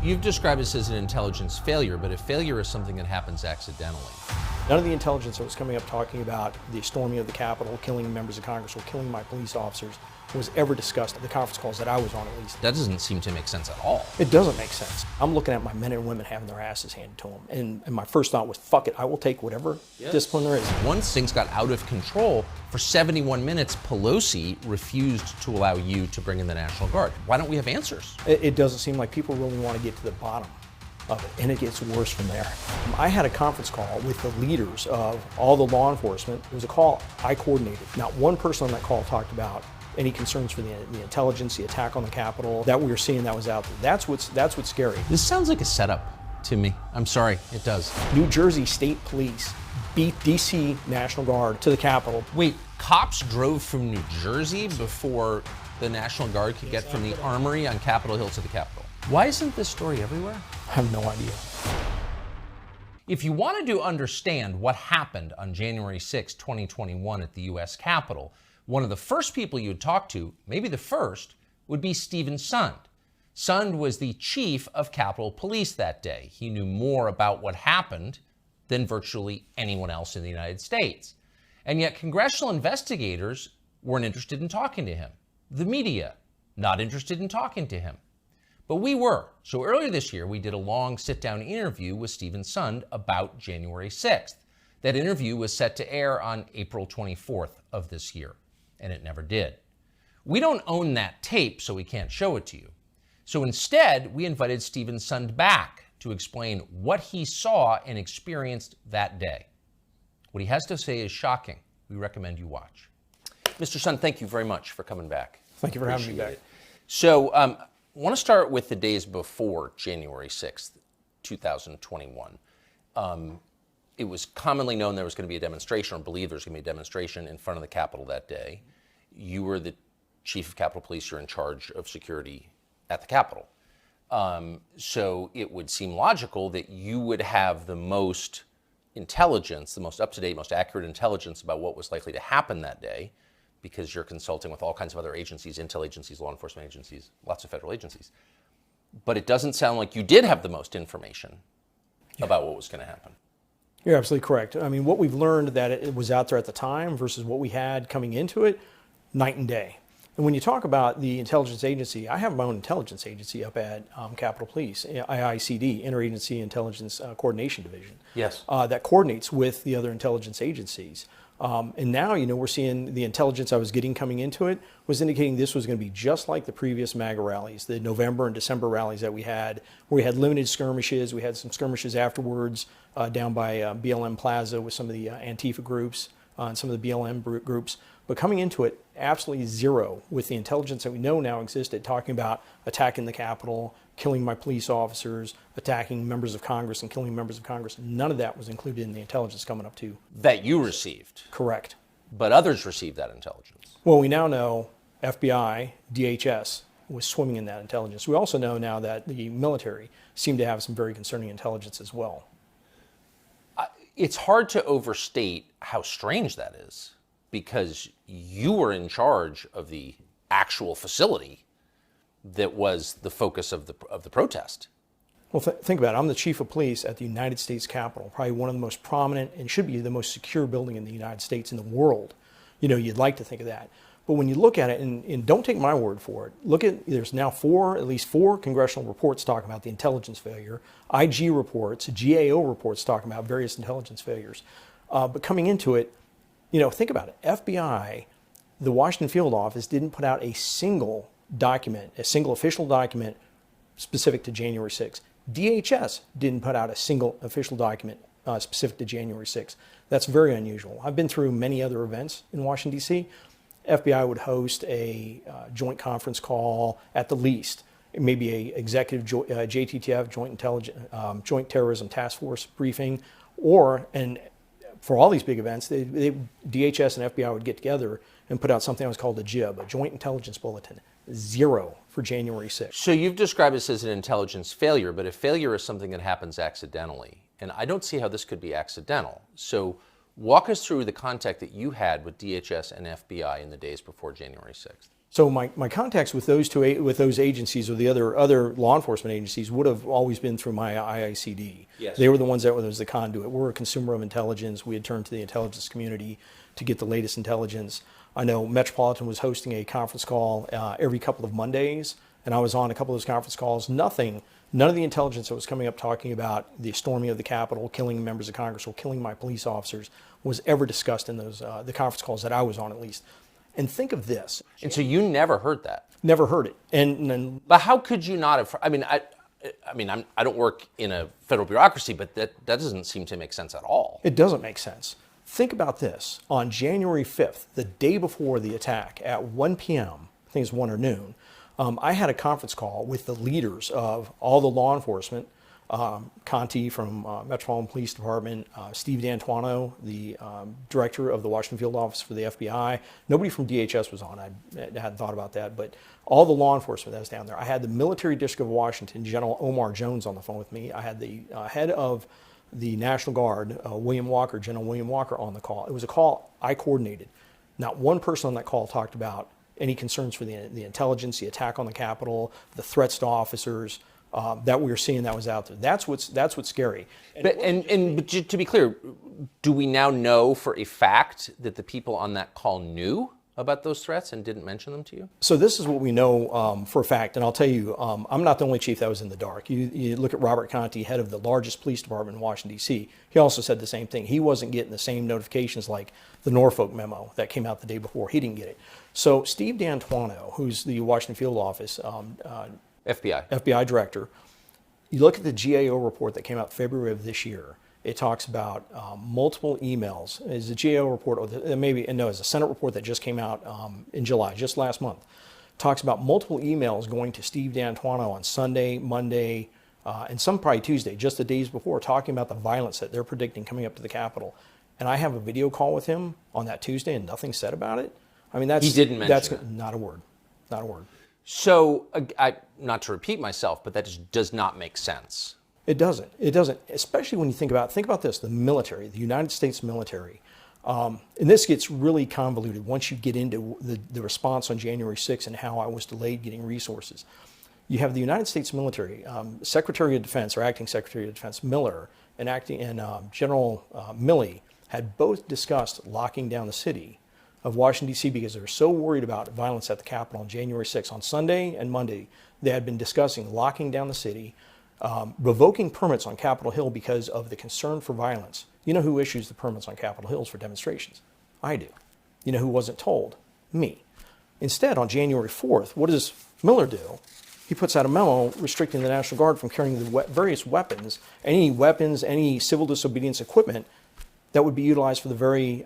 You've described this as an intelligence failure, but a failure is something that happens accidentally. None of the intelligence that was coming up talking about the storming of the Capitol, killing members of Congress, or killing my police officers was ever discussed at the conference calls that I was on, at least. That doesn't seem to make sense at all. It doesn't make sense. I'm looking at my men and women having their asses handed to them, and my first thought was, fuck it, I will take whatever discipline there is. Once things got out of control, for 71 minutes, Pelosi refused to allow you to bring in the National Guard. Why don't we have answers? It doesn't seem like people really want to get to the bottom of it, and it gets worse from there. I had a conference call with the leaders of all the law enforcement. It was a call I coordinated. Not one person on that call talked about any concerns for the intelligence, the attack on the Capitol that we were seeing that was out there. That's what's scary. This sounds like a setup to me. I'm sorry, it does. New Jersey State Police beat DC National Guard to the Capitol. Wait, cops drove from New Jersey before the National Guard could get from the Armory on Capitol Hill to the Capitol. Why isn't this story everywhere? I have no idea. If you wanted to understand what happened on January 6, 2021 at the U.S. Capitol, one of the first people you'd talk to, maybe the first, would be Steven Sund. Sund was the chief of Capitol Police that day. He knew more about what happened than virtually anyone else in the United States. And yet congressional investigators weren't interested in talking to him. The media, not interested in talking to him. But we were. So earlier this year, we did a long sit-down interview with Steven Sund about January 6th. That interview was set to air on April 24th of this year, and it never did. We don't own that tape, so we can't show it to you. So instead, we invited Steven Sund back to explain what he saw and experienced that day. What he has to say is shocking. We recommend you watch. Mr. Sund, thank you very much for coming back. Thank you for having me back. So I want to start with the days before January 6th, 2021. It was commonly known there was going to be a demonstration, or believed there was going to be a demonstration in front of the Capitol that day. You were the chief of Capitol Police. You're in charge of security at the Capitol. So it would seem logical that you would have the most intelligence, the most up-to-date, most accurate intelligence about what was likely to happen that day, because you're consulting with all kinds of other agencies, intel agencies, law enforcement agencies, lots of federal agencies. But it doesn't sound like you did have the most information about what was going to happen. You're absolutely correct. I mean, what we've learned that it was out there at the time versus what we had coming into it, night and day. And when you talk about the intelligence agency, I have my own intelligence agency up at Capitol Police, IICD, Interagency Intelligence Coordination Division. Yes. That coordinates with the other intelligence agencies. And now, we're seeing the intelligence I was getting coming into it was indicating this was going to be just like the previous MAGA rallies, the November and December rallies that we had, where we had limited skirmishes. We had some skirmishes afterwards down by BLM Plaza with some of the Antifa groups and some of the BLM groups. But coming into it, absolutely zero with the intelligence that we know now existed, talking about attacking the Capitol, killing my police officers, attacking members of Congress and killing members of Congress. None of that was included in the intelligence coming up to. That you received. Correct. But others received that intelligence. Well, we now know FBI, DHS was swimming in that intelligence. We also know now that the military seemed to have some very concerning intelligence as well. It's hard to overstate how strange that is, because you were in charge of the actual facility that was the focus of the protest. Well, think about it. I'm the chief of police at the United States Capitol, probably one of the most prominent and should be the most secure building in the United States, in the world. You'd like to think of that. But when you look at it, and don't take my word for it, look at, there's now at least four congressional reports talking about the intelligence failure, IG reports, GAO reports talking about various intelligence failures. But coming into it, think about it. FBI, the Washington Field Office didn't put out a single document, a single official document specific to January 6th. DHS didn't put out a single official document specific to January 6th. That's very unusual. I've been through many other events in Washington, D.C. FBI would host a joint conference call at the least, maybe a executive JTTF, Joint Terrorism Task Force briefing, and for all these big events, DHS and FBI would get together and put out something that was called a JIB, a Joint Intelligence Bulletin. Zero for January 6th. So you've described this as an intelligence failure, but a failure is something that happens accidentally. And I don't see how this could be accidental. So walk us through the contact that you had with DHS and FBI in the days before January 6th. So my contacts with those agencies or the other law enforcement agencies would have always been through my IICD. Yes. They were the ones that was the conduit. We're a consumer of intelligence. We had turned to the intelligence community to get the latest intelligence. I know Metropolitan was hosting a conference call every couple of Mondays, and I was on a couple of those conference calls. None of the intelligence that was coming up talking about the storming of the Capitol, killing members of Congress, or killing my police officers was ever discussed in those the conference calls that I was on, at least. And think of this. And so you never heard that? Never heard it. And But how could you not have? I don't work in a federal bureaucracy, but that doesn't seem to make sense at all. it doesn't make sense. Think about this. On January 5th, the day before the attack at 1 p.m., I think it's 1 or noon, I had a conference call with the leaders of all the law enforcement, Conti from Metropolitan Police Department, Steve D'Antuono, the director of the Washington Field Office for the FBI. Nobody from DHS was on. I hadn't thought about that, but all the law enforcement that was down there. I had the Military District of Washington, General Omar Jones, on the phone with me. I had the head of the National Guard, General William Walker, on the call. It was a call I coordinated. Not one person on that call talked about any concerns for the intelligence, the attack on the Capitol, the threats to officers that we were seeing that was out there. That's what's scary. But to be clear, do we now know for a fact that the people on that call knew about those threats and didn't mention them to you? So this is what we know for a fact, and I'll tell you, I'm not the only chief that was in the dark. You look at Robert Conti, head of the largest police department in Washington, D.C. He also said the same thing. He wasn't getting the same notifications like the Norfolk memo that came out the day before. He didn't get it. So Steve D'Antuono, who's the Washington Field Office FBI director, you look at the GAO report that came out February of this year. It talks about multiple emails. Is a GAO report, or it's a Senate report that just came out in July, just last month. Talks about multiple emails going to Steve D'Antuono on Sunday, Monday, and some probably Tuesday, just the days before, talking about the violence that they're predicting coming up to the Capitol. And I have a video call with him on that Tuesday, and nothing said about it. I mean, he didn't mention it. Not a word, not a word. So, not to repeat myself, but that just does not make sense. It doesn't. It doesn't, especially when you think about this, the military, the United States military. And this gets really convoluted once you get into the response on January 6th and how I was delayed getting resources. You have the United States military, Secretary of Defense, or Acting Secretary of Defense Miller, and General Milley had both discussed locking down the city of Washington, D.C. because they were so worried about violence at the Capitol on January 6th. On Sunday and Monday, they had been discussing locking down the city, revoking permits on Capitol Hill because of the concern for violence. You know who issues the permits on Capitol Hills for demonstrations? I do. You know who wasn't told? Me. Instead, on January 4th, what does Miller do? He puts out a memo restricting the National Guard from carrying the various weapons, any civil disobedience equipment that would be utilized for the very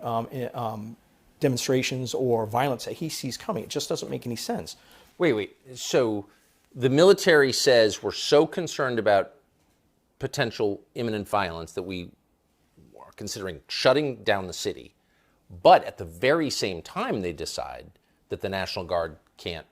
demonstrations or violence that he sees coming. It just doesn't make any sense. Wait. So the military says we're so concerned about potential imminent violence that we are considering shutting down the city. But at the very same time, they decide that the National Guard can't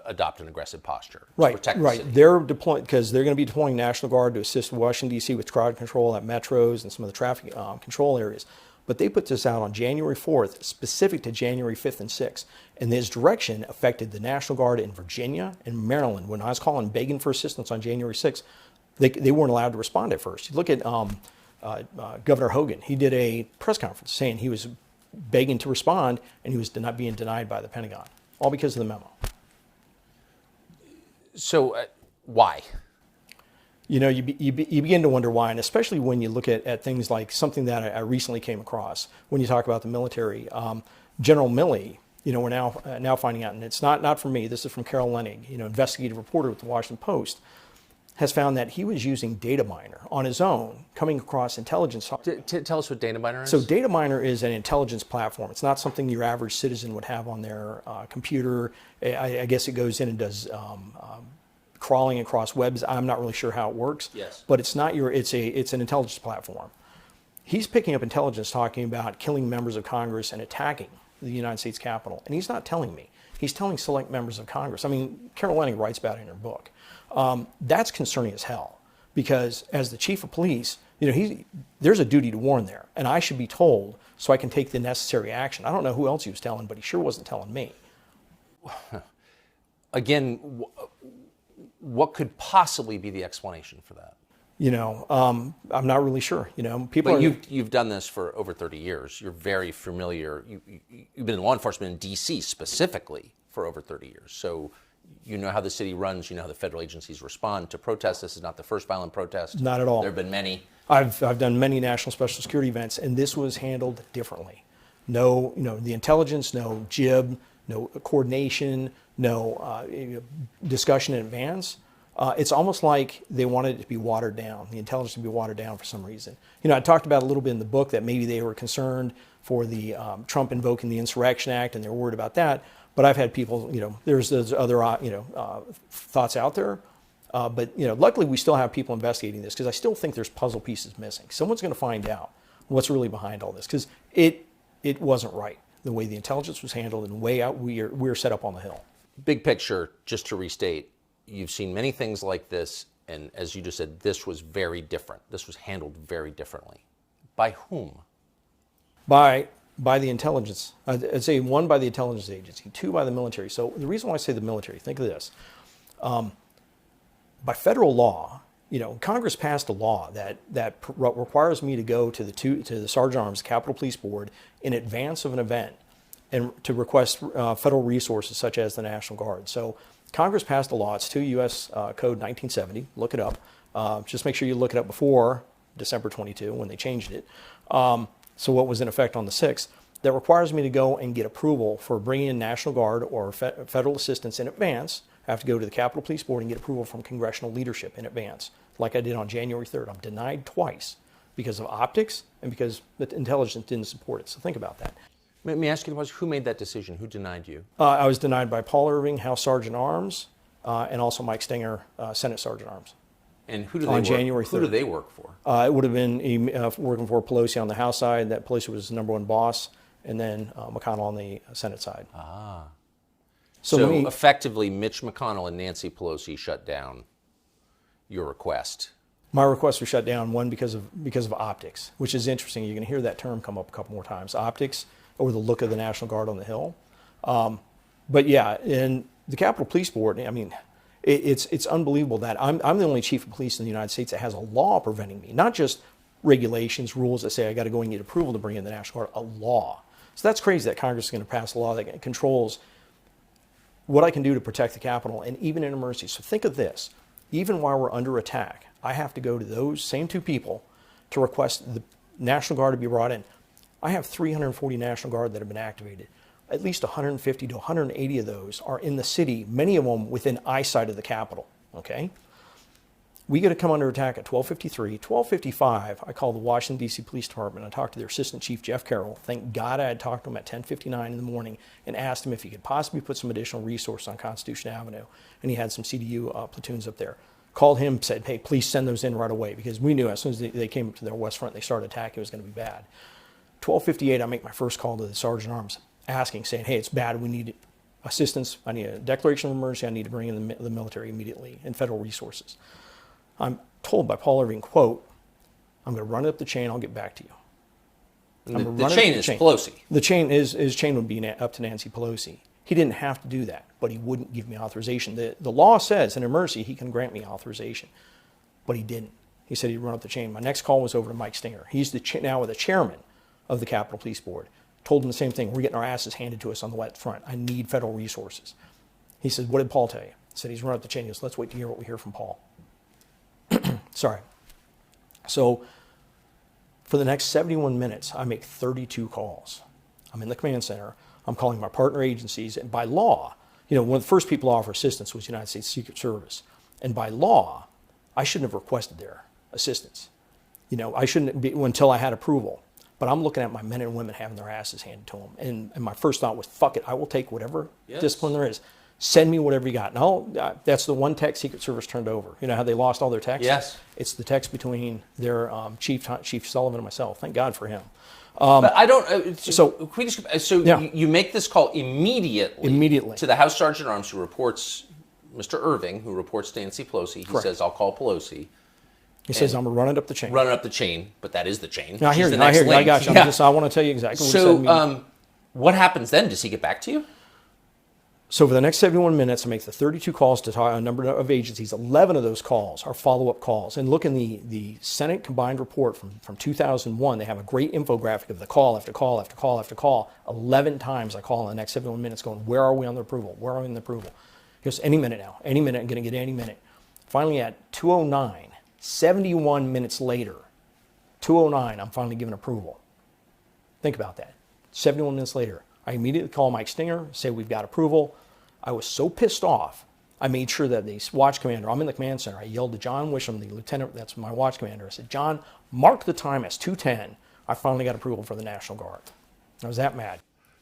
adopt an aggressive posture to protect the city. They're deploying because they're going to be deploying National Guard to assist Washington, D.C. with crowd control at metros and some of the traffic control areas. But they put this out on January 4th, specific to January 5th and 6th. And this direction affected the National Guard in Virginia and Maryland. When I was calling, begging for assistance on January 6th, they weren't allowed to respond at first. You look at Governor Hogan. He did a press conference saying he was begging to respond, and he was being denied by the Pentagon, all because of the memo. So why? You know, you begin to wonder why, and especially when you look at things like something that I recently came across when you talk about the military. General Milley, you know, we're now finding out, and it's not from me. This is from Carol Leonnig, you know, investigative reporter with the Washington Post, has found that he was using Dataminr on his own, coming across intelligence. Tell us what Dataminr is. So Dataminr is an intelligence platform. It's not something your average citizen would have on their computer. I guess it goes in and does crawling across webs. I'm not really sure how it works. Yes. But it's not it's an intelligence platform. He's picking up intelligence talking about killing members of Congress and attacking the United States Capitol. And he's not telling me. He's telling select members of Congress. I mean, Carol Leonnig writes about it in her book. That's concerning as hell, because as the chief of police, you know, there's a duty to warn there, and I should be told so I can take the necessary action. I don't know who else he was telling, but he sure wasn't telling me. again, what could possibly be the explanation for that? I'm not really sure. People But are. you've done this for over 30 years. You're very familiar. You've been in law enforcement in D.C. specifically for over 30 years. So you know how the city runs. You know how the federal agencies respond to protests. This is not the first violent protest. Not at all. There have been many. I've done many national special security events, and this was handled differently. No, the intelligence, no jib, no coordination, no discussion in advance. It's almost like they wanted it to be watered down, the intelligence to be watered down for some reason. I talked about a little bit in the book that maybe they were concerned for the Trump invoking the Insurrection Act, and they're worried about that. But I've had people, there's other, thoughts out there. But luckily we still have people investigating this because I still think there's puzzle pieces missing. Someone's going to find out what's really behind all this because it wasn't right the way the intelligence was handled and the way out we're set up on the Hill. Big picture, just to restate, you've seen many things like this, and as you just said, this was very different. This was handled very differently. By whom? By the intelligence. I'd say one, by the intelligence agency, two, by the military. So the reason why I say the military, think of this. By federal law, Congress passed a law that requires me to go to the Sergeant Arms Capitol Police Board in advance of an event and to request federal resources such as the National Guard. So Congress passed a law. It's 2 U.S. Code 1970. Look it up. Just make sure you look it up before December 22 when they changed it. So what was in effect on the 6th, that requires me to go and get approval for bringing in National Guard or federal assistance in advance. I have to go to the Capitol Police Board and get approval from congressional leadership in advance, like I did on January 3rd. I'm denied twice because of optics and because the intelligence didn't support it. So think about that. Let me ask you the question, who made that decision? Who denied you? I was denied by Paul Irving, House Sergeant Arms, and also Mike Stenger, Senate Sergeant Arms. And who do they On work, January who do 3rd. they work for? It would have been working for Pelosi on the House side. That Pelosi was the number one boss, and then McConnell on the Senate side. So effectively, Mitch McConnell and Nancy Pelosi shut down your request. My request was shut down, one, because of optics, which is interesting. You're going to hear that term come up a couple more times. Optics, or the look of the National Guard on the Hill. But yeah, in the Capitol Police Board, I mean, it's unbelievable that I'm the only chief of police in the United States that has a law preventing me, not just regulations, rules that say I got to go and get approval to bring in the National Guard, a law. So that's crazy that Congress is going to pass a law that controls what I can do to protect the Capitol, and even in emergency. So think of this. Even while we're under attack, I have to go to those same two people to request the National Guard to be brought in. I have 340 National Guard that have been activated. At least 150 to 180 of those are in the city, many of them within eyesight of the Capitol, okay? We get to come under attack at 12:53. 12:55, I called the Washington, D.C. Police Department. I talked to their Assistant Chief, Jeff Carroll. Thank God I had talked to him at 10:59 in the morning and asked him if he could possibly put some additional resource on Constitution Avenue. And he had some CDU platoons up there. Called him, said, hey, please send those in right away, because we knew as soon as they came up to their west front, they started attacking, it was going to be bad. 12:58, I make my first call to the Sergeant Arms, asking, saying, hey, it's bad, we need assistance, I need a declaration of emergency, I need to bring in the military immediately and federal resources. I'm told by Paul Irving, quote, I'm going to run it up the chain, I'll get back to you. The chain is Pelosi. The chain his chain would be up to Nancy Pelosi. He didn't have to do that, but he wouldn't give me authorization. The law says in emergency he can grant me authorization, but he didn't. He said he'd run up the chain. My next call was over to Mike Stenger. He's now the chairman of the Capitol Police Board. Told him the same thing. We're getting our asses handed to us on the west front. I need federal resources. He said, what did Paul tell you? I said, he's run up the chain. He goes, let's wait to hear what we hear from Paul. Sorry. So for the next 71 minutes, I make 32 calls. I'm in the command center. I'm calling my partner agencies. And by law, one of the first people to offer assistance was the United States Secret Service. And by law, I shouldn't have requested their assistance. I shouldn't be until I had approval. But I'm looking at my men and women having their asses handed to them. And my first thought was, fuck it, I will take whatever discipline there is. Send me whatever you got. And that's the one text Secret Service turned over. You know how they lost all their texts? Yes. It's the text between their Chief Sullivan and myself. Thank God for him. But I don't. You make this call immediately to the House Sergeant Arms, who reports Mr. Irving, who reports to Nancy Pelosi. He Correct. says, "I'll call Pelosi." He says, "I'm running up the chain." Running up the chain, but that is the chain. I hear She's you. the next link. I got you. Yeah. I want to tell you exactly what he said to me. What happens then? Does he get back to you? So for the next 71 minutes, I make the 32 calls to a number of agencies. 11 of those calls are follow-up calls. And look in the Senate combined report from 2001. They have a great infographic of the call after call after call after call. 11 times I call in the next 71 minutes going, where are we on the approval? Where are we on the approval? He goes, any minute now. Any minute. I'm going to get any minute. Finally at 2:09, 71 minutes later, 2:09, I'm finally given approval. Think about that. 71 minutes later, I immediately call Mike Stinger, say we've got approval. I was so pissed off, I made sure that the watch commander, I'm in the command center, I yelled to John Wisham, the lieutenant, that's my watch commander. I said, John, mark the time as 2:10. I finally got approval for the National Guard. I was that mad.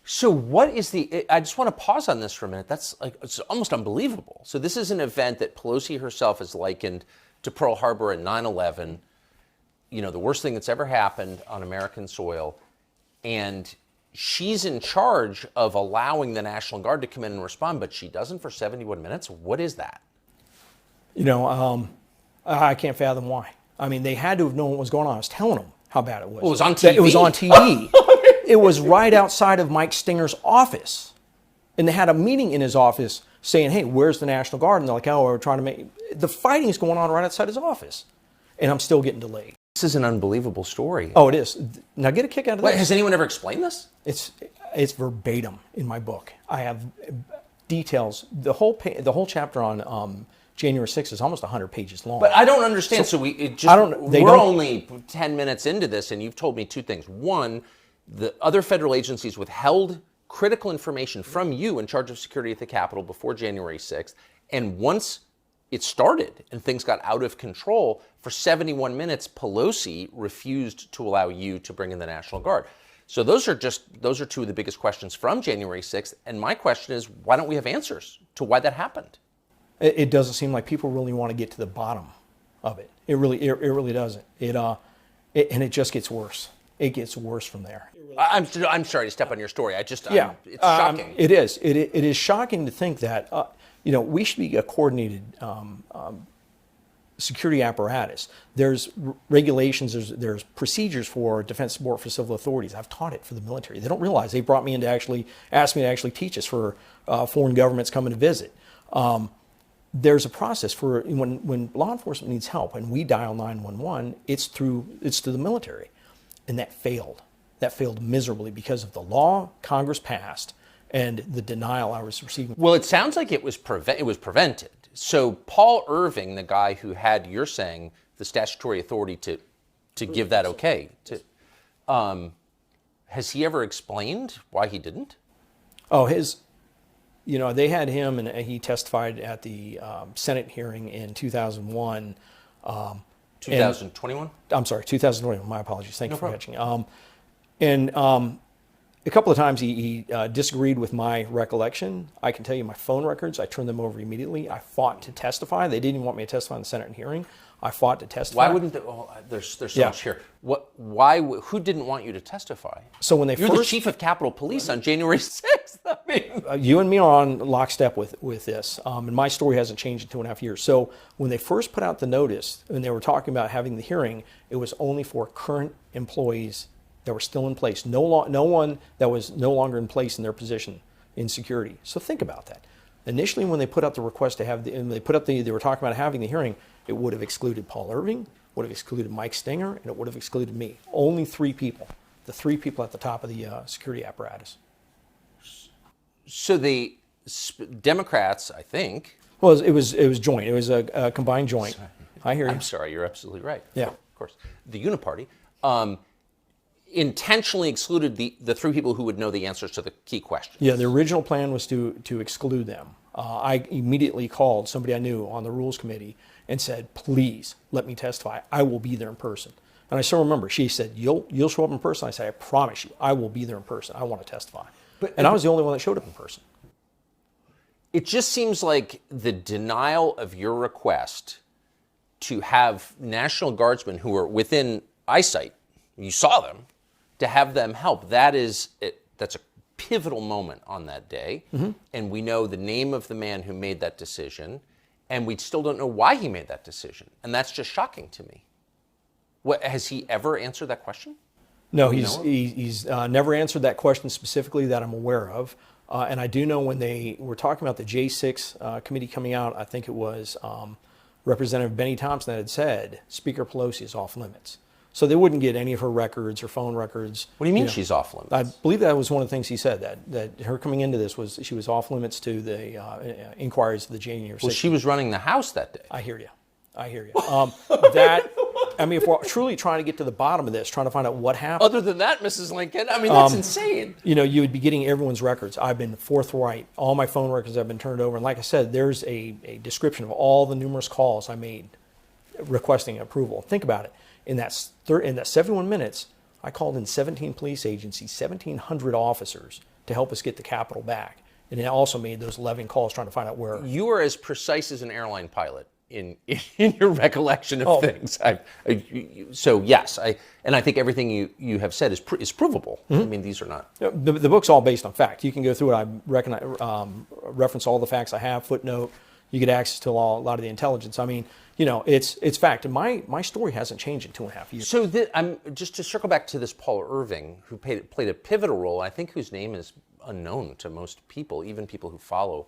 So what is I just want to pause on this for a minute. That's like, it's almost unbelievable. So this is an event that Pelosi herself has likened to Pearl Harbor and 9/11, the worst thing that's ever happened on American soil. And she's in charge of allowing the National Guard to come in and respond, but she doesn't for 71 minutes. What is that? I can't fathom why. I mean, they had to have known what was going on. I was telling them how bad it was. Well, it was on TV. It was on TV. It was right outside of Mike Stinger's office. And they had a meeting in his office saying, hey, where's the National Guard? And they're like, oh, we're trying to make... The fighting's going on right outside his office. And I'm still getting delayed. This is an unbelievable story. Oh, it is. Now get a kick out of this. Has anyone ever explained this? It's verbatim in my book. I have details. The whole chapter on January 6th is almost 100 pages long. But I don't understand. So we're only 10 minutes into this, and you've told me two things. One, the other federal agencies withheld critical information from you in charge of security at the Capitol before January 6th. And once it started and things got out of control, for 71 minutes, Pelosi refused to allow you to bring in the National Guard. So those are two of the biggest questions from January 6th. And my question is, why don't we have answers to why that happened? It doesn't seem like people really want to get to the bottom of it. It really doesn't. And it just gets worse. It gets worse from there. I'm sorry to step on your story. It's shocking. It is. It is shocking to think that we should be a coordinated security apparatus. There's regulations. There's procedures for defense support for civil authorities. I've taught it for the military. They don't realize they brought me in to ask me to teach us for foreign governments coming to visit. There's a process for when law enforcement needs help and we dial 911. It's through the military. And that failed. That failed miserably because of the law Congress passed and the denial I was receiving. Well, it sounds like it was prevented. So Paul Irving, the guy who had, you're saying, the statutory authority to give that okay, has he ever explained why he didn't? Oh, they had him and he testified at the Senate hearing in 2001. 2021? I'm sorry, 2021. My apologies. Thank you for catching. A couple of times he disagreed with my recollection. I can tell you my phone records, I turned them over immediately. I fought to testify. They didn't want me to testify in the Senate hearing. I fought to testify. Why wouldn't they? Oh, there's so much here. Who didn't want you to testify? So when You're the chief of Capitol Police on January 6th. I mean, you and me are on lockstep with this, and my story hasn't changed in 2.5 years. So when they first put out the notice and they were talking about having the hearing, it was only for current employees that were still in place. No one that was no longer in place in their position in security. So think about that. Initially, when they put out the request to have they were talking about having the hearing, it would have excluded Paul Irving, would have excluded Mike Stinger, and it would have excluded me. Only 3 people. The 3 people at the top of the security apparatus. So the Democrats, I think. Well, it was joint. It was a combined joint. I hear you. I'm sorry. You're absolutely right. Yeah. Of course. The Uniparty intentionally excluded the 3 people who would know the answers to the key questions. Yeah, the original plan was to exclude them. I immediately called somebody I knew on the Rules Committee and said, please let me testify. I will be there in person. And I still remember, she said, you'll show up in person? I said, I promise you, I will be there in person. I want to testify. And I was the only one that showed up in person. It just seems like the denial of your request to have National Guardsmen who are within eyesight, you saw them, to have them help, that's a pivotal moment on that day. Mm-hmm. And we know the name of the man who made that decision, and we still don't know why he made that decision. And that's just shocking to me. Has he ever answered that question? No, he's never answered that question specifically that I'm aware of. And I do know when they were talking about the J6 committee coming out, I think it was Representative Benny Thompson that had said Speaker Pelosi is off limits. So they wouldn't get any of her records or phone records. What do you mean she's off limits? I believe that was one of the things he said, that her coming into this was she was off limits to the inquiries of the January 6th. Well, she was running the House that day. I hear you. If we're truly trying to get to the bottom of this, trying to find out what happened. Other than that, Mrs. Lincoln, I mean, that's insane. You would be getting everyone's records. I've been forthright. All my phone records have been turned over. And like I said, there's a description of all the numerous calls I made requesting approval. Think about it. In that 71 minutes, I called in 17 police agencies, 1,700 officers to help us get the Capitol back. And I also made those 11 calls trying to find out where. You are as precise as an airline pilot in your recollection of things. So yes, I think everything you have said is provable. Mm-hmm. I mean, these are not. The book's all based on fact. You can go through it. I reference all the facts I have, footnote. You get access to a lot of the intelligence. I mean, it's fact. And my story hasn't changed in 2.5 years. So I'm just to circle back to this Paul Irving, who played a pivotal role, I think whose name is unknown to most people, even people who follow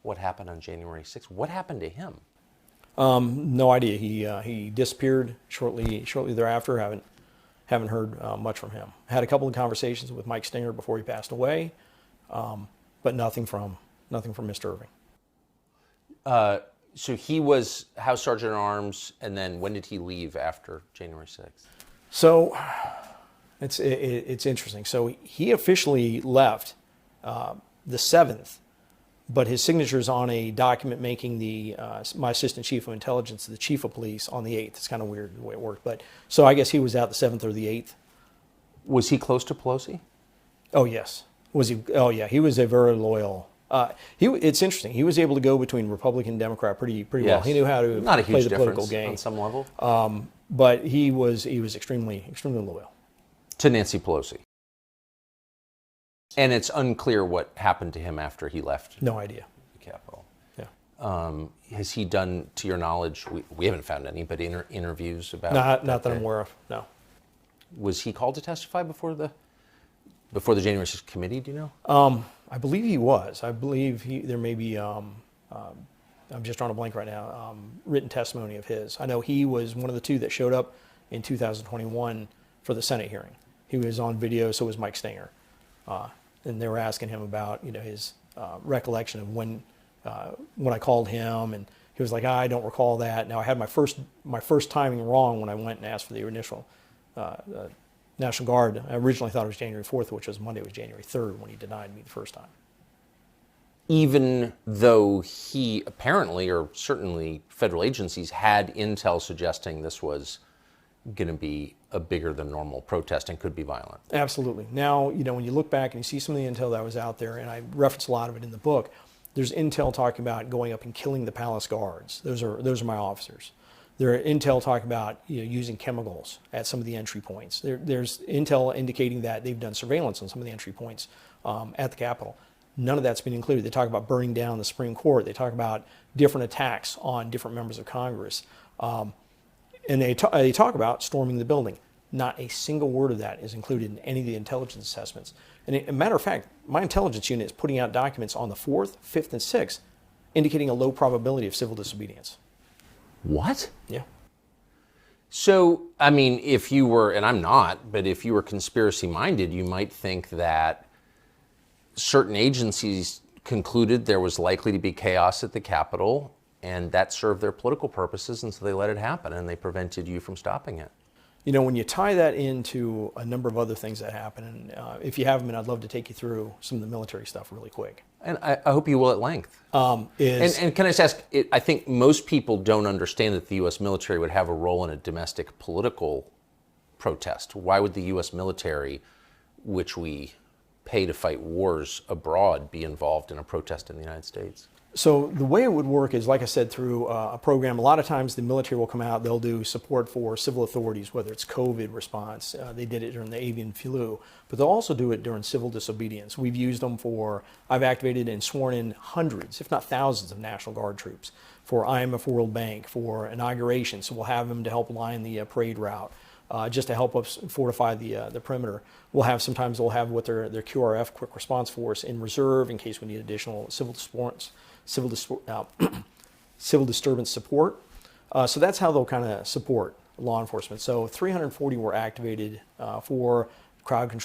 what happened on January 6th. What happened to him? No idea. He disappeared shortly thereafter. Haven't heard much from him. Had a couple of conversations with Mike Stinger before he passed away, but nothing from Mr. Irving. So he was House Sergeant at Arms, and then when did he leave after January 6th? So it's interesting. So he officially left the 7th, but his signature is on a document making my assistant chief of intelligence the chief of police on the 8th. It's kind of weird the way it worked, but so I guess he was out the 7th or the 8th. Was he close to Pelosi? Oh yes. Was he? Oh yeah. He was a very loyal. It's interesting. He was able to go between Republican and Democrat pretty well. He knew how to Not a play huge the political difference game on some level. But he was extremely loyal to Nancy Pelosi. And it's unclear what happened to him after he left. No idea. The Capitol. Yeah. Has he done, to your knowledge, we haven't found any, but interviews about not that I'm aware of. No. Was he called to testify before the January 6th committee? Do you know? I believe he was. I believe there may be. I'm just drawing a blank right now. Written testimony of his. I know he was one of the two that showed up in 2021 for the Senate hearing. He was on video. So was Mike Stinger. And they were asking him about his recollection of when I called him, and he was like, I don't recall that. Now I had my first timing wrong when I went and asked for the initial National Guard. I originally thought it was January 4th, which was Monday. It was January 3rd when he denied me the first time. Even though he apparently, or certainly federal agencies, had intel suggesting this was going to be a bigger than normal protest and could be violent. Absolutely. Now, when you look back and you see some of the intel that was out there, and I reference a lot of it in the book, there's intel talking about going up and killing the palace guards. Those are my officers. There's intel talking about using chemicals at some of the entry points. There's intel indicating that they've done surveillance on some of the entry points at the Capitol. None of that's been included. They talk about burning down the Supreme Court. They talk about different attacks on different members of Congress. And they talk about storming the building. Not a single word of that is included in any of the intelligence assessments. And a matter of fact, my intelligence unit is putting out documents on the 4th, 5th, and 6th indicating a low probability of civil disobedience. What? Yeah. So, I mean, if you were, and I'm not, but if you were conspiracy minded, you might think that certain agencies concluded there was likely to be chaos at the Capitol, and that served their political purposes, and so they let it happen, and they prevented you from stopping it. When you tie that into a number of other things that happen, and if you haven't been, I'd love to take you through some of the military stuff really quick. And I hope you will at length. And can I just ask, I think most people don't understand that the U.S. military would have a role in a domestic political protest. Why would the U.S. military, which we pay to fight wars abroad, be involved in a protest in the United States? So the way it would work is, like I said, through a program. A lot of times the military will come out, they'll do support for civil authorities, whether it's COVID response. They did it during the avian flu, but they'll also do it during civil disobedience. We've used them I've activated and sworn in hundreds, if not thousands, of National Guard troops for IMF World Bank, for inauguration. So we'll have them to help line the parade route. just to help us fortify the perimeter. Sometimes they'll have what their QRF, quick response force, in reserve in case we need additional civil disturbance support. So that's how they'll kind of support law enforcement. So 340 were activated for traffic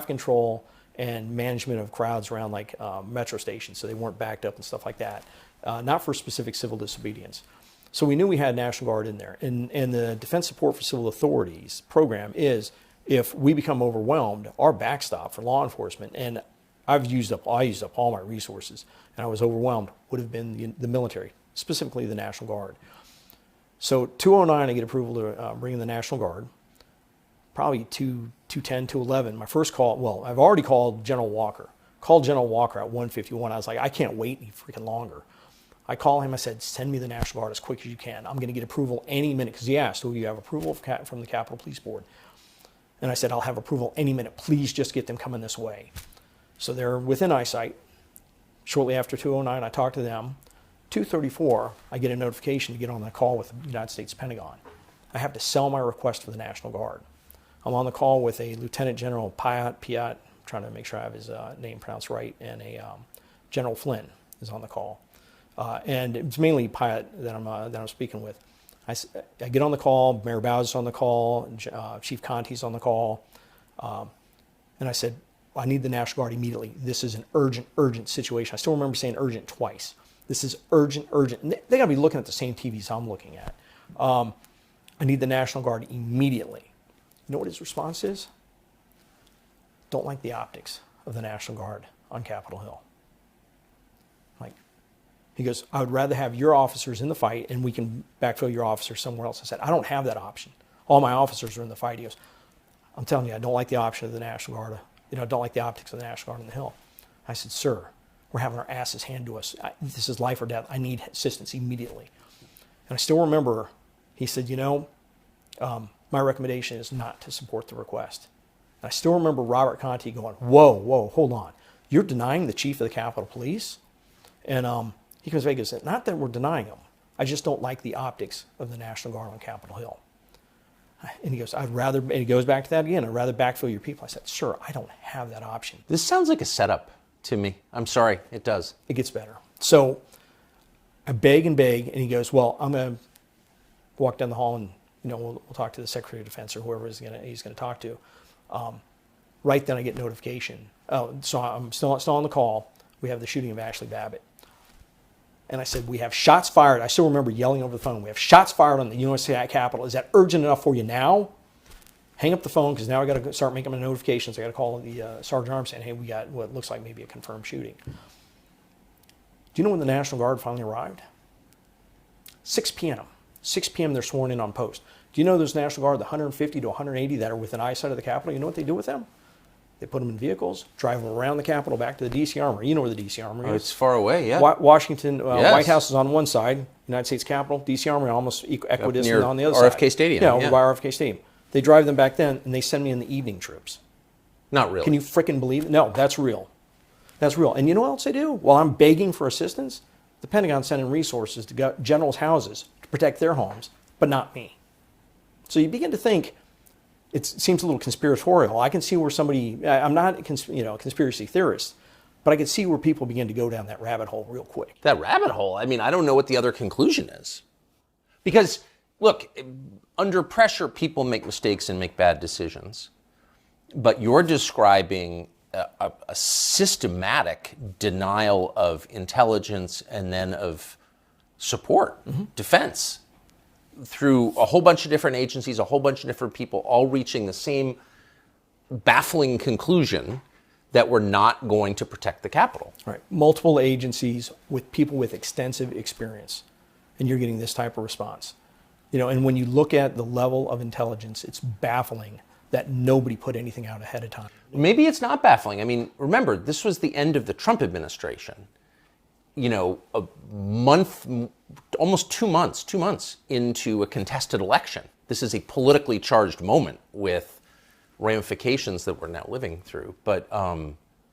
control and management of crowds around like metro stations, so they weren't backed up and stuff like that. Not for specific civil disobedience. So we knew we had National Guard in there. And the Defense Support for Civil Authorities program is, if we become overwhelmed, our backstop for law enforcement, and I used up all my resources, and I was overwhelmed, would have been the military, specifically the National Guard. So 209, I get approval to bring in the National Guard. Probably 210, 211. My first call, well, I've already called General Walker. Called General Walker at 1:51. I was like, I can't wait any freaking longer. I call him, I said, send me the National Guard as quick as you can. I'm going to get approval any minute, because he asked, do you have approval from the Capitol Police Board? And I said, I'll have approval any minute. Please just get them coming this way. So they're within eyesight. Shortly after 209, I talk to them. 2:34, I get a notification to get on the call with the United States Pentagon. I have to sell my request for the National Guard. I'm on the call with a Lieutenant General Piat, trying to make sure I have his name pronounced right, and a General Flynn is on the call. And it's mainly Piat that I'm speaking with. I get on the call, Mayor Bowes is on the call, Chief Conti's on the call, and I said, I need the National Guard immediately. This is an urgent situation. I still remember saying urgent twice. This is urgent. And they got to be looking at the same TVs I'm looking at. I need the National Guard immediately. You know what his response is? Don't like the optics of the National Guard on Capitol Hill. He goes, I would rather have your officers in the fight and we can backfill your officers somewhere else. I said, I don't have that option. All my officers are in the fight. He goes, I'm telling you, I don't like the option of the National Guard. I don't like the optics of the National Guard on the Hill. I said, sir, we're having our asses handed to us. This is life or death. I need assistance immediately. And I still remember, he said, my recommendation is not to support the request. And I still remember Robert Conti going, whoa, hold on. You're denying the chief of the Capitol Police? And he comes back and says, not that we're denying him. I just don't like the optics of the National Guard on Capitol Hill. And he goes, and he goes back to that again, I'd rather backfill your people. I said, sir, I don't have that option. This sounds like a setup to me. I'm sorry, it does. It gets better. So I beg, and he goes, well, I'm going to walk down the hall and we'll talk to the Secretary of Defense or whoever he's going to talk to. Right then I get notification. So I'm still on the call. We have the shooting of Ashley Babbitt. And I said, we have shots fired. I still remember yelling over the phone. We have shots fired on the U.S. Capitol. Is that urgent enough for you now? Hang up the phone, because now I got to start making my notifications. I got to call the Sergeant Arms saying, hey, we got what looks like maybe a confirmed shooting. Do you know when the National Guard finally arrived? 6 p.m. 6 p.m. they're sworn in on post. Do you know those National Guard, the 150 to 180 that are within eyesight of the Capitol? You know what they do with them? They put them in vehicles, drive them around the Capitol back to the D.C. Armory. You know where the D.C. Armory is. It's far away, yeah. Washington, Yes. White House is on one side, United States Capitol, D.C. Armory almost equidistant on the other RFK side. Stadium. Yeah, over by RFK Stadium. They drive them back then, and they send me in the evening troops. Not really. Can you frickin' believe it? No, that's real. That's real. And you know what else they do? While I'm begging for assistance, the Pentagon's sending resources to generals' houses to protect their homes, but not me. So you begin to think, it seems a little conspiratorial. I can see where I'm not a conspiracy theorist, but I can see where people begin to go down that rabbit hole real quick. That rabbit hole? I mean, I don't know what the other conclusion is. Because, look, under pressure, people make mistakes and make bad decisions. But you're describing a systematic denial of intelligence and then of support, defense, through a whole bunch of different agencies, a whole bunch of different people, all reaching the same baffling conclusion that we're not going to protect the Capitol. Right. Multiple agencies with people with extensive experience, and you're getting this type of response. And when you look at the level of intelligence, it's baffling that nobody put anything out ahead of time. Maybe it's not baffling. I mean, remember, this was the end of the Trump administration. A month, almost 2 months into a contested election. This is a politically charged moment with ramifications that we're now living through. But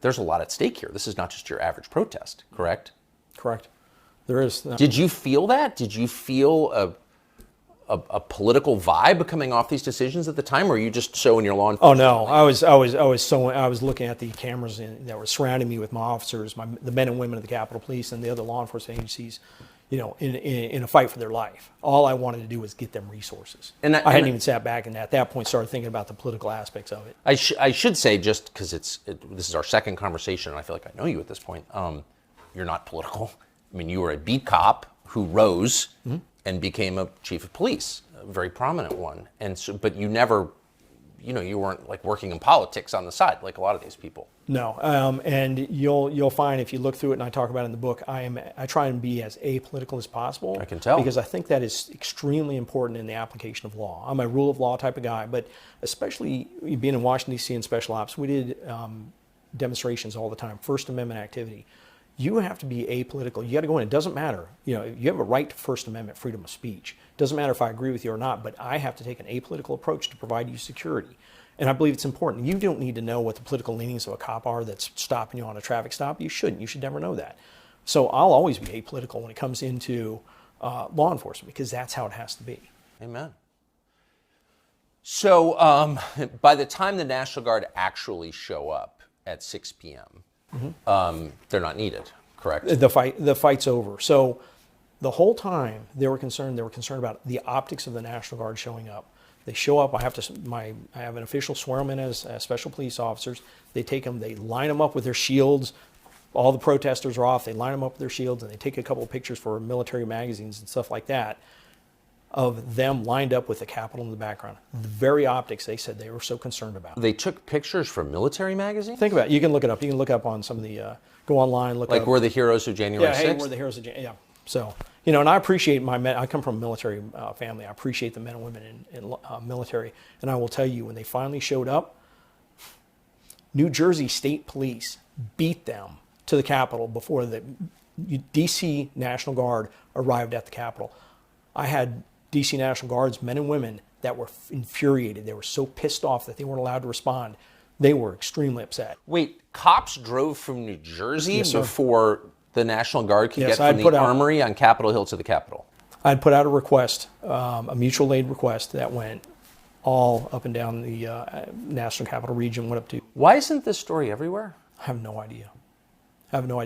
there's a lot at stake here. This is not just your average protest, correct? Correct. There is. Did you feel that? Did you feel a political vibe coming off these decisions at the time, or were you just so in your law Oh enforcement? no, I was looking at the cameras that were surrounding me with my officers, the men and women of the Capitol Police and the other law enforcement agencies, in a fight for their life. All I wanted to do was get them resources. I hadn't even sat back and at that point started thinking about the political aspects of it. I should say, just because this is our second conversation, and I feel like I know you at this point. You're not political. I mean, you were a beat cop who rose and became a chief of police, a very prominent one. And so, but you never, you weren't like working in politics on the side like a lot of these people. No, and you'll find if you look through it, and I talk about it in the book, I try and be as apolitical as possible. I can tell. Because I think that is extremely important in the application of law. I'm a rule of law type of guy, but especially being in Washington, D.C. in special ops, we did demonstrations all the time, First Amendment activity. You have to be apolitical. You got to go in. It doesn't matter. You have a right to First Amendment freedom of speech. It doesn't matter if I agree with you or not, but I have to take an apolitical approach to provide you security. And I believe it's important. You don't need to know what the political leanings of a cop are that's stopping you on a traffic stop. You shouldn't. You should never know that. So I'll always be apolitical when it comes into law enforcement because that's how it has to be. Amen. So by the time the National Guard actually show up at 6 p.m., they're not needed, correct? The fight's over. So the whole time they were concerned about the optics of the National Guard showing up. They show up. I have an official swear them in as special police officers. They take them. They line them up with their shields. All the protesters are off. They line them up with their shields, and they take a couple of pictures for military magazines and stuff like that of them lined up with the Capitol in the background. The very optics they said they were so concerned about. They took pictures from military magazines? Think about it. You can look it up. You can look up on some of the, go online, look like up. we're the heroes of January 6th? Hey, we're the heroes of January. Yeah. So, and I appreciate my men. I come from a military family. I appreciate the men and women in military. And I will tell you, when they finally showed up, New Jersey State Police beat them to the Capitol before the D.C. National Guard arrived at the Capitol. I had D.C. National Guards, men and women, that were infuriated. They were so pissed off that they weren't allowed to respond. They were extremely upset. Wait, cops drove from New Jersey Yes, sir. before the National Guard could Yes, get from I'd put the out- Armory on Capitol Hill to the Capitol? I'd put out a request, a mutual aid request that went all up and down the National Capital Region, went up to. Why isn't this story everywhere? I have no idea.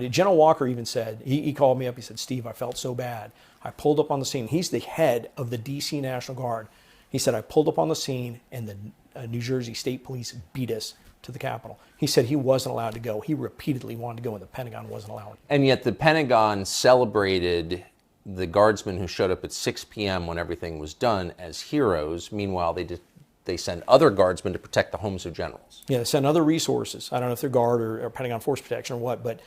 General Walker even said, he called me up, he said, Steve, I felt so bad. I pulled up on the scene. He's the head of the D.C. National Guard. He said, I pulled up on the scene and the New Jersey State Police beat us to the Capitol. He said he wasn't allowed to go. He repeatedly wanted to go and the Pentagon wasn't allowing him. And yet the Pentagon celebrated the guardsmen who showed up at 6 p.m. when everything was done as heroes. Meanwhile, they send other guardsmen to protect the homes of generals. Yeah, they send other resources. I don't know if they're Guard or Pentagon Force Protection or what, but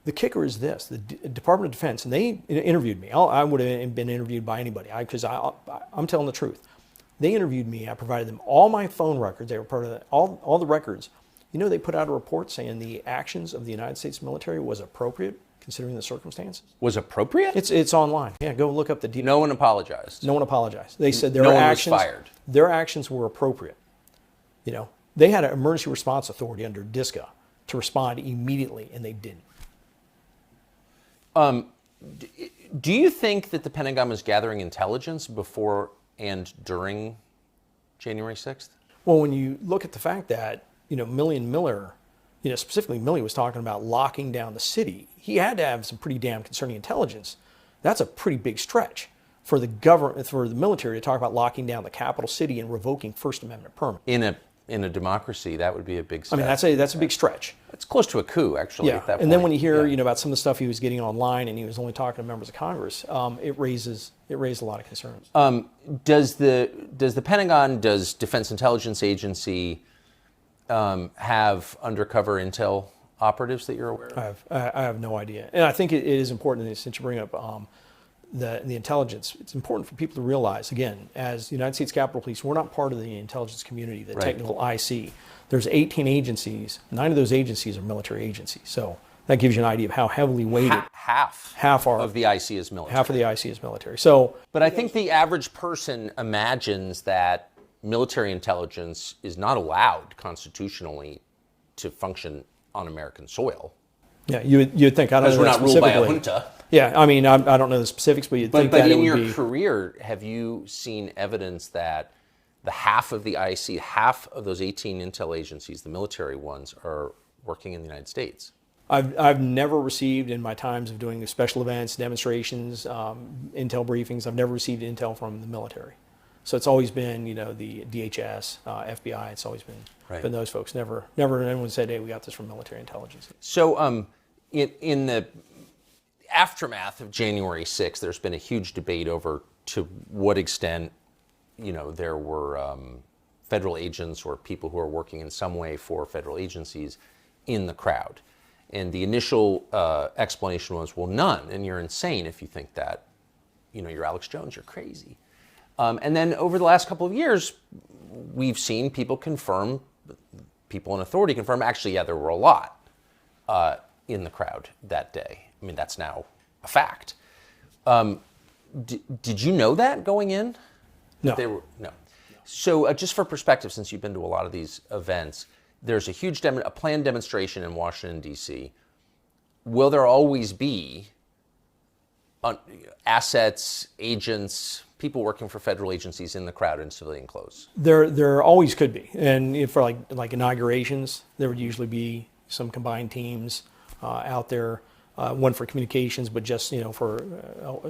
the kicker is this: the Department of Defense, and they interviewed me. I would have been interviewed by anybody because I'm telling the truth. They interviewed me. I provided them all my phone records. They were part of all the records. They put out a report saying the actions of the United States military was appropriate considering the circumstances. Was appropriate? It's online. Yeah, go look up the. No one apologized. No one apologized. They said No one was fired. Their actions were appropriate. They had an emergency response authority under DISCA to respond immediately, and they didn't. Do you think that the Pentagon was gathering intelligence before and during January 6th? Well, when you look at the fact that, Milley and Miller, specifically Milley was talking about locking down the city, he had to have some pretty damn concerning intelligence. That's a pretty big stretch for the government, for the military to talk about locking down the capital city and revoking First Amendment permit. In a democracy, that would be a big step. I mean, that's a big stretch. It's close to a coup, actually, Yeah, at that point. and then when you hear, about some of the stuff he was getting online, and he was only talking to members of Congress, it raised a lot of concerns. Does the Pentagon, does Defense Intelligence Agency have undercover intel operatives that you're aware of? I have no idea, and I think it is important, since you bring up the intelligence. It's important for people to realize, again, as the United States Capitol Police, we're not part of the intelligence community, the technical IC. There's 18 agencies. 9 of those agencies are military agencies. So that gives you an idea of how heavily weighted. Half of the IC is military. Half of the IC is military. So, but I think the average person imagines that military intelligence is not allowed constitutionally to function on American soil. yeah, you'd think, I don't know Because we're not ruled by a specifically. junta. Yeah, I mean, I don't know the specifics, but you'd think But that it in would your be. career, have you seen evidence that the half of the IC, half of those 18 intel agencies, the military ones, are working in the United States? I've never received, in my times of doing special events, demonstrations, intel briefings, I've never received intel from the military. So it's always been, the DHS, FBI. It's always been those folks. Never anyone said, "Hey, we got this from military intelligence." So, in the aftermath of January 6th, there's been a huge debate over to what extent, there were federal agents or people who are working in some way for federal agencies in the crowd. And the initial explanation was, well, none, and you're insane if you think that. You're Alex Jones, you're crazy. And then over the last couple of years, we've seen people in authority confirm, actually, yeah, there were a lot in the crowd that day. I mean, that's now a fact. Did you know that going in? No. No. So just for perspective, since you've been to a lot of these events, there's a huge a planned demonstration in Washington, D.C. Will there always be assets, agents, people working for federal agencies in the crowd in civilian clothes? There always could be, and for like inaugurations, there would usually be some combined teams out there. One for communications, but just for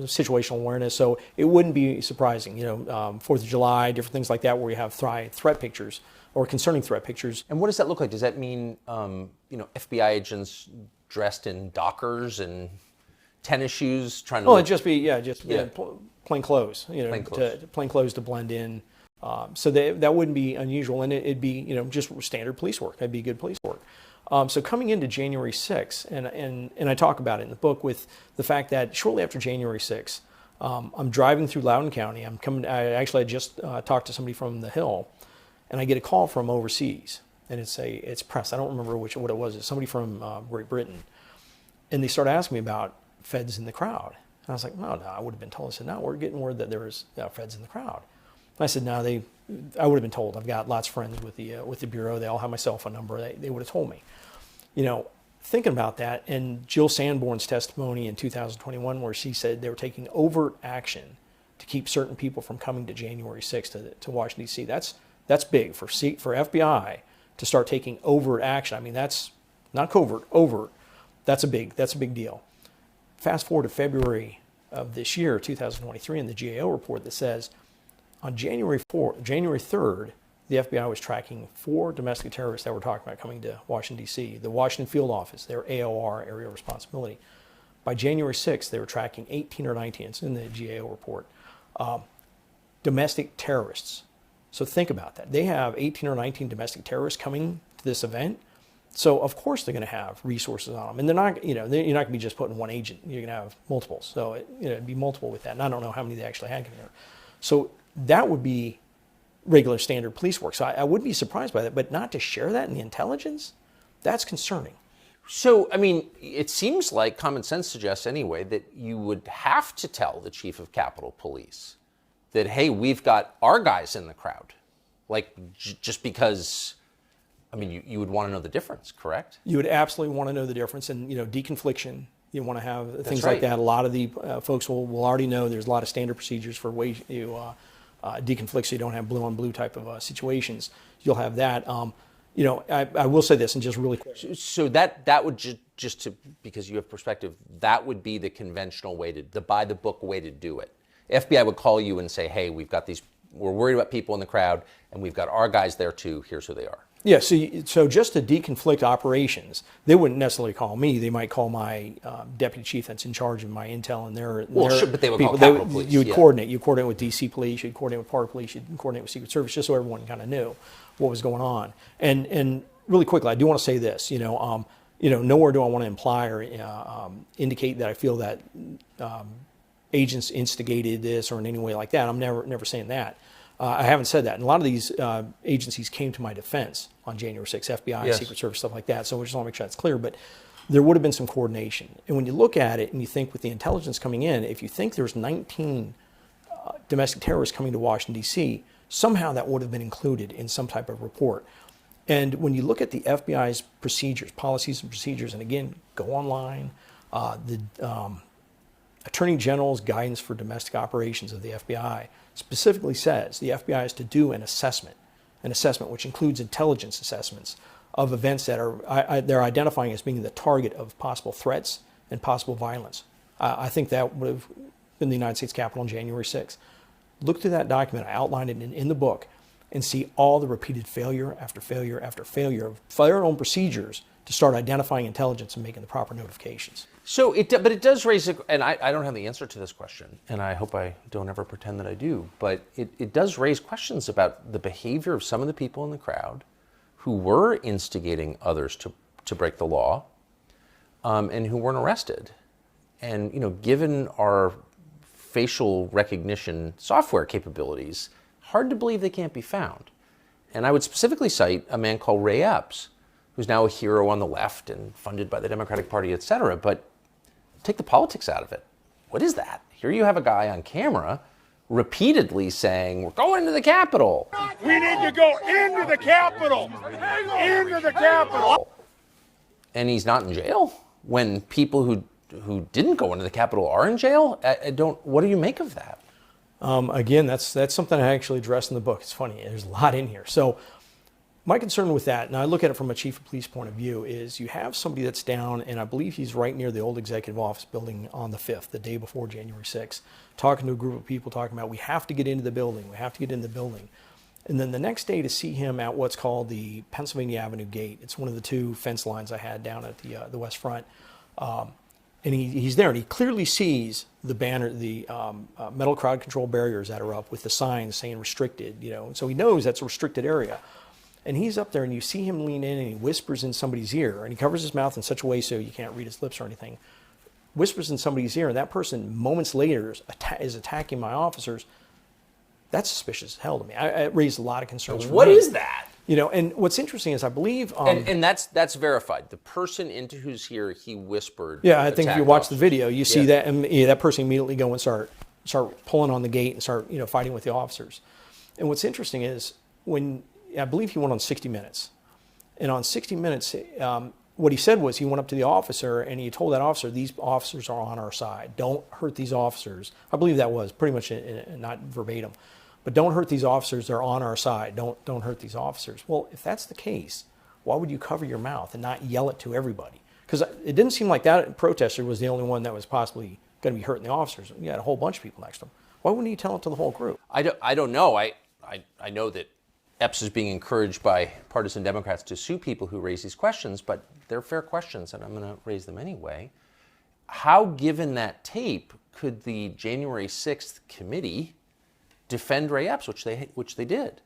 situational awareness. So it wouldn't be surprising. 4th of July, different things like that, where you have threat pictures or concerning threat pictures. And what does that look like? Does that mean FBI agents dressed in Dockers and tennis shoes trying to? Well, it'd just be plain clothes. Plain clothes to blend in. So that wouldn't be unusual, and it'd be just standard police work. That'd be good police work. So coming into January 6th, and I talk about it in the book with the fact that shortly after January 6th, I'm driving through Loudoun County. I just talked to somebody from the Hill, and I get a call from overseas, and it's press. I don't remember what it was. It's somebody from Great Britain, and they start asking me about feds in the crowd. And I was like, no, I would have been told. I said, no, we're getting word that there was feds in the crowd. And I said, no, I would have been told. I've got lots of friends with the Bureau. They all have my cell phone number. They would have told me. Thinking about that, and Jill Sanborn's testimony in 2021, where she said they were taking overt action to keep certain people from coming to January 6th to Washington, D.C. That's big for FBI to start taking overt action. I mean, that's not covert, overt. That's a big deal. Fast forward to February of this year, 2023, in the GAO report that says on January 3rd, the FBI was tracking 4 domestic terrorists that were talking about coming to Washington, D.C. The Washington Field Office, their AOR, Area of Responsibility. By January 6th, they were tracking 18 or 19, it's in the GAO report, domestic terrorists. So think about that. They have 18 or 19 domestic terrorists coming to this event. So of course they're going to have resources on them. And they're not, you're not going to be just putting one agent. You're going to have multiples. So it'd be multiple with that. And I don't know how many they actually had coming here. So that would be regular standard police work. So I wouldn't be surprised by that, but not to share that in the intelligence, that's concerning. So, I mean, it seems like common sense suggests anyway that you would have to tell the chief of Capitol Police that, hey, we've got our guys in the crowd. Like, just because, I mean, you would want to know the difference, correct? You would absolutely want to know the difference. And, deconfliction, you want to have things right. like that. A lot of the folks will already know there's a lot of standard procedures for ways you deconflict, so you don't have blue on blue type of situations. You'll have that. I will say this, and just really quick. So that would just to, because you have perspective, that would be the conventional way the by the book way to do it. FBI would call you and say, hey, we're worried about people in the crowd, and we've got our guys there too. Here's who they are. Yeah, so just to deconflict operations, they wouldn't necessarily call me. They might call my deputy chief that's in charge of my intel and their sure, but they would people. call Capitol Police. You would coordinate. You coordinate with DC Police. You'd coordinate with Park Police. You'd coordinate with Secret Service, just so everyone kind of knew what was going on. And really quickly, I do want to say this. Nowhere do I want to imply or indicate that I feel that agents instigated this or in any way like that. I'm never saying that. I haven't said that. And a lot of these agencies came to my defense on January 6th, FBI, yes. Secret Service, stuff like that. So we just want to make sure that's clear. But there would have been some coordination. And when you look at it and you think with the intelligence coming in, if you think there's 19 domestic terrorists coming to Washington, D.C., somehow that would have been included in some type of report. And when you look at the FBI's procedures, policies and procedures, and again, go online, Attorney General's guidance for domestic operations of the FBI specifically says the FBI is to do an assessment which includes intelligence assessments of events that they're identifying as being the target of possible threats and possible violence. I think that would have been the United States Capitol on January 6th. Look through that document. I outlined it in the book and see all the repeated failure after failure after failure of their own procedures to start identifying intelligence and making the proper notifications. So, but it does raise, and I don't have the answer to this question, and I hope I don't ever pretend that I do, but it does raise questions about the behavior of some of the people in the crowd who were instigating others to break the law, and who weren't arrested. And, given our facial recognition software capabilities, hard to believe they can't be found. And I would specifically cite a man called Ray Epps, who's now a hero on the left and funded by the Democratic Party, et cetera. But take the politics out of it. What is that? Here you have a guy on camera repeatedly saying, we're going to the Capitol. We need to go into the Capitol. Into the Capitol. And he's not in jail when people who didn't go into the Capitol are in jail? What do you make of that? Again, that's something I actually addressed in the book. It's funny. There's a lot in here. So my concern with that, and I look at it from a chief of police point of view, is you have somebody that's down, and I believe he's right near the old executive office building on the 5th, the day before January 6th, talking to a group of people, talking about, we have to get into the building. We have to get into the building. And then the next day to see him at what's called the Pennsylvania Avenue Gate. It's one of the two fence lines I had down at the West Front. And he's there, and he clearly sees the banner, the metal crowd control barriers that are up with the signs saying restricted, and so he knows that's a restricted area. And he's up there, and you see him lean in, and he whispers in somebody's ear, and he covers his mouth in such a way so you can't read his lips or anything. Whispers in somebody's ear, and that person moments later is attacking my officers. That's suspicious as hell to me. It raised a lot of concerns. What is that? And what's interesting is I believe... and that's verified. The person into whose ear he whispered... Yeah, I think if you watch the video, you see that, and that person immediately go and start pulling on the gate and start fighting with the officers. And what's interesting is I believe he went on 60 Minutes. And on 60 Minutes, what he said was he went up to the officer and he told that officer, these officers are on our side. Don't hurt these officers. I believe that was pretty much not verbatim. But don't hurt these officers. They're on our side. Don't hurt these officers. Well, if that's the case, why would you cover your mouth and not yell it to everybody? Because it didn't seem like that protester was the only one that was possibly going to be hurting the officers. You had a whole bunch of people next to him. Why wouldn't he tell it to the whole group? I don't know. I know that Epps is being encouraged by partisan Democrats to sue people who raise these questions, but they're fair questions, and I'm going to raise them anyway. How, given that tape, could the January 6th committee defend Ray Epps, which they did?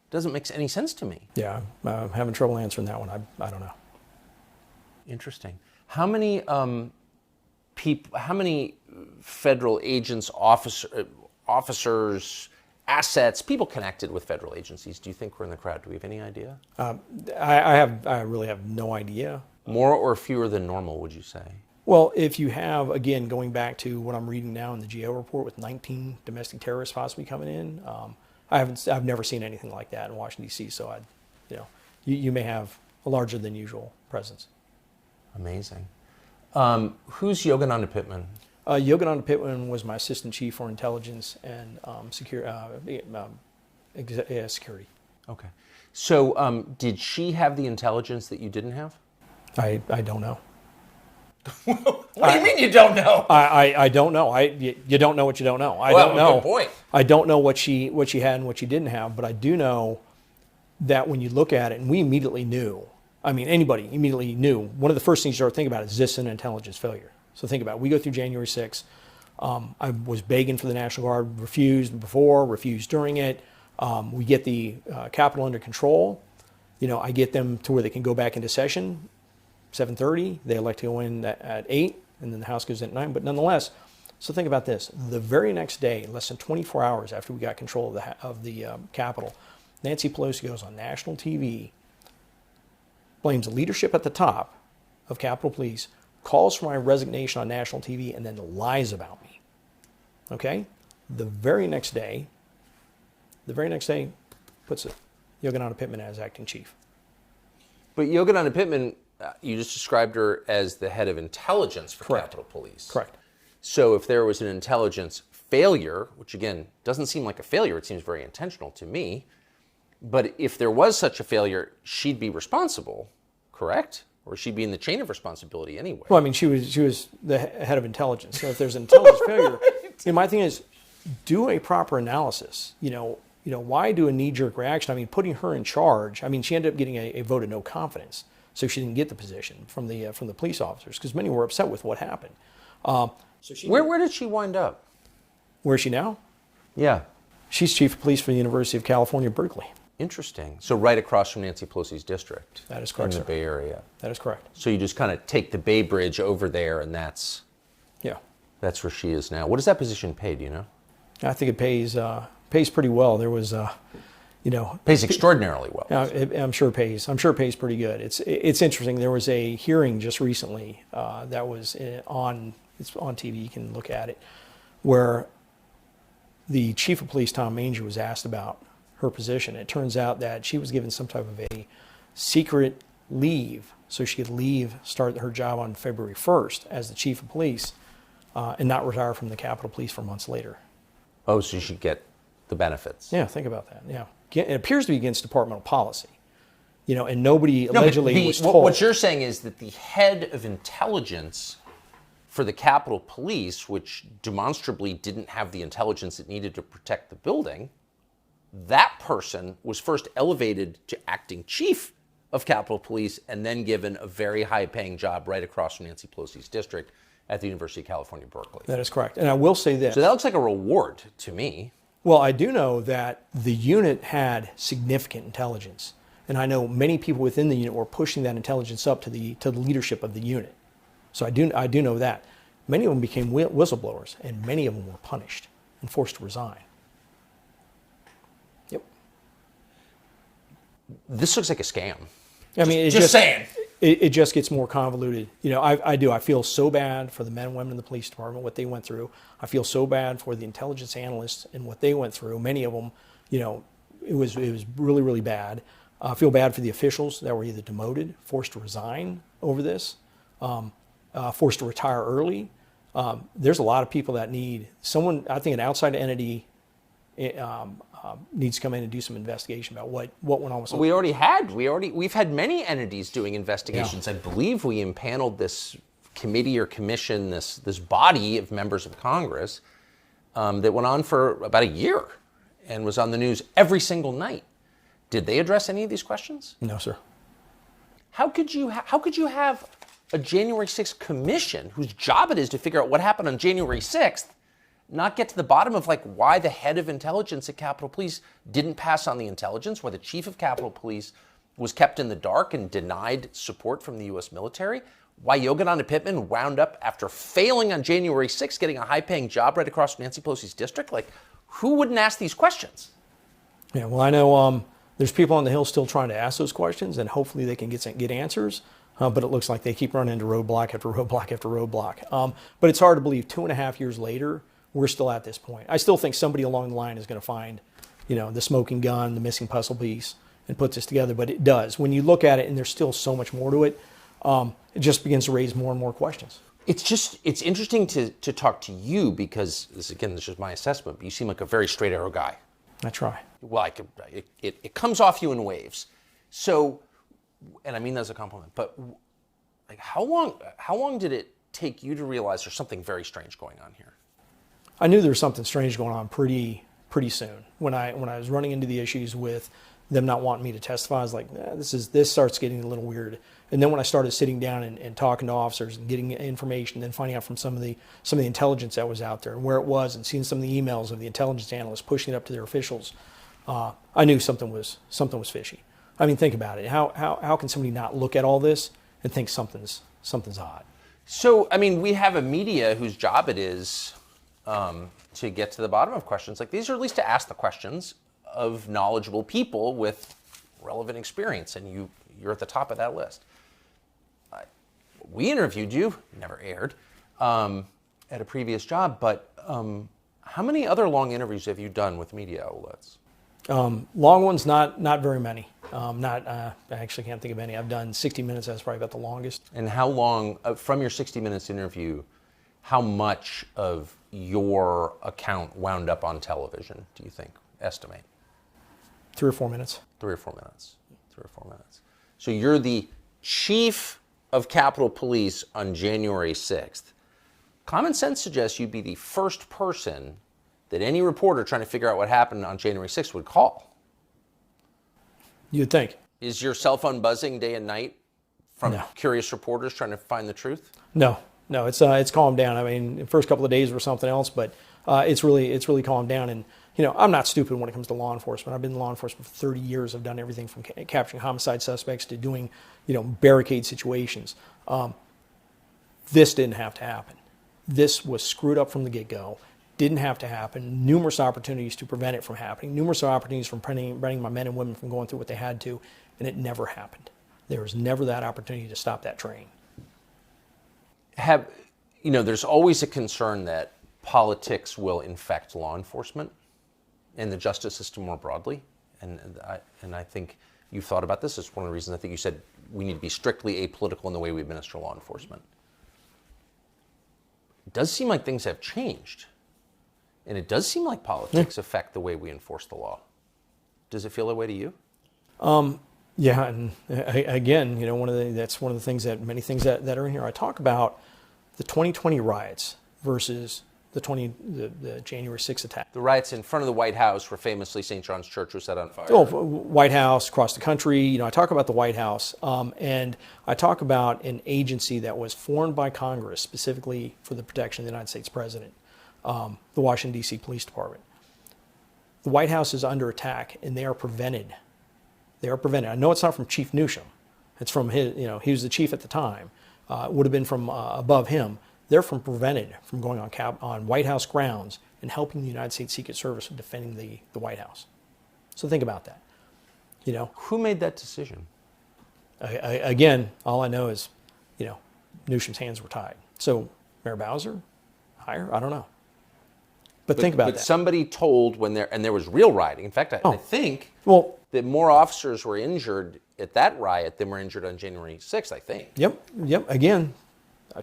Doesn't make any sense to me. Yeah, I'm having trouble answering that one. I don't know. Interesting. How many how many federal agents, officers, assets, people connected with federal agencies do you think were in the crowd? Do we have any idea? I really have no idea. More or fewer than normal, would you say? Well, if you have, again, going back to what I'm reading now in the GAO report with 19 domestic terrorists possibly coming in, I've never seen anything like that in Washington, D.C., so you may have a larger than usual presence. Amazing. Who's Yogananda Pittman? Yogananda Pittman was my assistant chief for intelligence and security. Okay. So did she have the intelligence that you didn't have? I don't know. What do you mean you don't know? I don't know. You don't know what you don't know. I don't know. Good point. I don't know what she had and what she didn't have, but I do know that when you look at it, and we immediately knew. I mean, anybody immediately knew. One of the first things you start thinking about is this an intelligence failure? So think about it. We go through January 6th. I was begging for the National Guard, refused before, refused during it. We get the Capitol under control. I get them to where they can go back into session. 7:30, they elect to go in at 8, and then the House goes in at 9. But nonetheless, so think about this. The very next day, less than 24 hours after we got control of the Capitol, Nancy Pelosi goes on national TV, blames the leadership at the top of Capitol Police, calls for my resignation on national TV, and then lies about me. Okay? The very next day, puts Yogananda Pittman as acting chief. But Yogananda Pittman, you just described her as the head of intelligence for Correct. Capitol Police. Correct. So if there was an intelligence failure, which again doesn't seem like a failure, it seems very intentional to me, but if there was such a failure, she'd be responsible, correct? Or she'd be in the chain of responsibility anyway. Well, I mean, she was the head of intelligence. So if there's an intelligence failure, my thing is, do a proper analysis. Why do a knee-jerk reaction? I mean, putting her in charge. I mean, she ended up getting a vote of no confidence, so she didn't get the position from the police officers because many were upset with what happened. Where did she wind up? Where is she now? Yeah. She's chief of police for the University of California, Berkeley. Interesting. So right across from Nancy Pelosi's district. That is correct, in the sir. Bay Area. That is correct. So you just kind of take the Bay Bridge over there, and that's where she is now. What does that position pay? Do you know? I think it pays pretty well. There was, Pays extraordinarily well. I'm sure it pays. I'm sure it pays pretty good. It's interesting. There was a hearing just recently that was on TV. You can look at it, where the chief of police, Tom Manger, was asked about her position. It turns out that she was given some type of a secret leave so she could start her job on February 1st as the chief of police and not retire from the Capitol Police for months later. Oh, so you should get the benefits. Yeah, think about that. Yeah. It appears to be against departmental policy, and nobody allegedly was told. What you're saying is that the head of intelligence for the Capitol Police, which demonstrably didn't have the intelligence it needed to protect the building, that person was first elevated to acting chief of Capitol Police and then given a very high-paying job right across from Nancy Pelosi's district at the University of California, Berkeley. That is correct. And I will say this. So that looks like a reward to me. Well, I do know that the unit had significant intelligence. And I know many people within the unit were pushing that intelligence up to the leadership of the unit. So I do know that. Many of them became whistleblowers, and many of them were punished and forced to resign. Yep. This looks like a scam. I mean, Just saying. It just gets more convoluted. I feel so bad for the men and women in the police department, what they went through. I feel so bad for the intelligence analysts and what they went through. Many of them, it was really, really bad. I feel bad for the officials that were either demoted, forced to resign over this, forced to retire early. There's a lot of people that need someone. I think an outside entity needs to come in and do some investigation about what went on with. We've had many entities doing investigations. Yeah. I believe we impaneled this committee or commission, this body of members of Congress that went on for about a year and was on the news every single night. Did they address any of these questions? No, sir. How could you have a January 6th commission whose job it is to figure out what happened on January 6th, not get to the bottom of why the head of intelligence at Capitol Police didn't pass on the intelligence, why the chief of Capitol Police was kept in the dark and denied support from the U.S. military, why Yogananda Pittman wound up, after failing on January 6th, getting a high-paying job right across from Nancy Pelosi's district? Who wouldn't ask these questions? Yeah, well, I know there's people on the Hill still trying to ask those questions, and hopefully they can get answers. But it looks like they keep running into roadblock after roadblock after roadblock. But it's hard to believe 2.5 years later, we're still at this point. I still think somebody along the line is going to find, the smoking gun, the missing puzzle piece, and put this together. But it does. When you look at it, and there's still so much more to it, it just begins to raise more and more questions. It's interesting to talk to you because, this is my assessment, but you seem like a very straight arrow guy. I try. Well, it comes off you in waves. So, and I mean that as a compliment, but how long did it take you to realize there's something very strange going on here? I knew there was something strange going on pretty soon. When I was running into the issues with them not wanting me to testify, I was like, this starts getting a little weird. And then when I started sitting down and talking to officers and getting information, then finding out from some of the intelligence that was out there and where it was, and seeing some of the emails of the intelligence analysts pushing it up to their officials, I knew something was fishy. I mean, think about it. How can somebody not look at all this and think something's odd? So, I mean, we have a media whose job it is to get to the bottom of questions like these, or at least to ask the questions of knowledgeable people with relevant experience, and you're at the top of that list. We interviewed you, never aired, at a previous job, but how many other long interviews have you done with media outlets? Long ones, not very many. I actually can't think of any. I've done 60 Minutes. That's probably about the longest. And how long, from your 60 Minutes interview, how much of your account wound up on television, do you think? Estimate. 3 or 4 minutes. 3 or 4 minutes. 3 or 4 minutes. So you're the chief of Capitol Police on January 6th. Common sense suggests you'd be the first person that any reporter trying to figure out what happened on January 6th would call. You'd think. Is your cell phone buzzing day and night from No. curious reporters trying to find the truth? No, it's calmed down. I mean, the first couple of days were something else, but it's really calmed down. And I'm not stupid when it comes to law enforcement. I've been in law enforcement for 30 years. I've done everything from capturing homicide suspects to doing, barricade situations. This didn't have to happen. This was screwed up from the get-go. Didn't have to happen. Numerous opportunities to prevent it from happening. Numerous opportunities from preventing my men and women from going through what they had to, and it never happened. There was never that opportunity to stop that train. There's always a concern that politics will infect law enforcement and the justice system more broadly. And I think you've thought about this. It's one of the reasons I think you said we need to be strictly apolitical in the way we administer law enforcement. It does seem like things have changed. And it does seem like politics affect the way we enforce the law. Does it feel that way to you? Yeah, and again, that's one of the things many things that are in here. I talk about the 2020 riots versus the January 6th attack. The riots in front of the White House where famously St. John's Church was set on fire. Oh, White House, across the country. I talk about the White House, and I talk about an agency that was formed by Congress specifically for the protection of the United States president, the Washington, D.C. Police Department. The White House is under attack, and they are prevented. They are prevented. I know it's not from Chief Newsom. It's from his, he was the chief at the time. It would have been from above him. They're prevented from going on White House grounds and helping the United States Secret Service with defending the White House. So think about that. Who made that decision? Again, all I know is, Newsom's hands were tied. So Mayor Bowser, higher? I don't know. But think about that. Somebody told and there was real rioting. In fact, I think that more officers were injured at that riot than were injured on January 6th, I think. Yep. Again,